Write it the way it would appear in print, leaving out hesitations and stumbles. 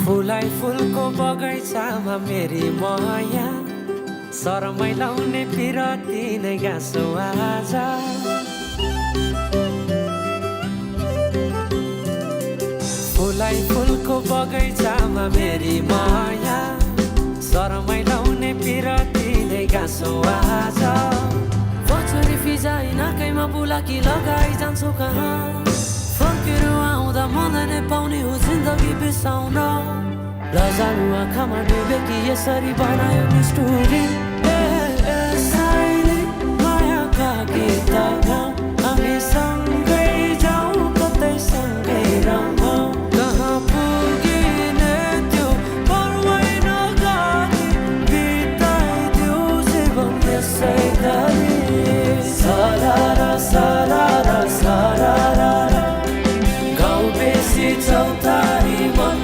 फुलाई फुलको बगैँचामा मेरी माया शरमै लाउने पिरती नै गाँसो आज फुलाई फुलको बगैँचामा मेरी माया शरमै लाउने पिरती नै गाँसो आज बचरी फिजाइ नाकैमा बुलाकी लगाइ जान्छु कहाँ फर्केर आउँदा मलाई नै पाउने हो जिन्दगी बिसाउन लजालु आँखामा डुबेकी यसरी बनायो निष्ठुरी साइली मायाका गीत गाउँ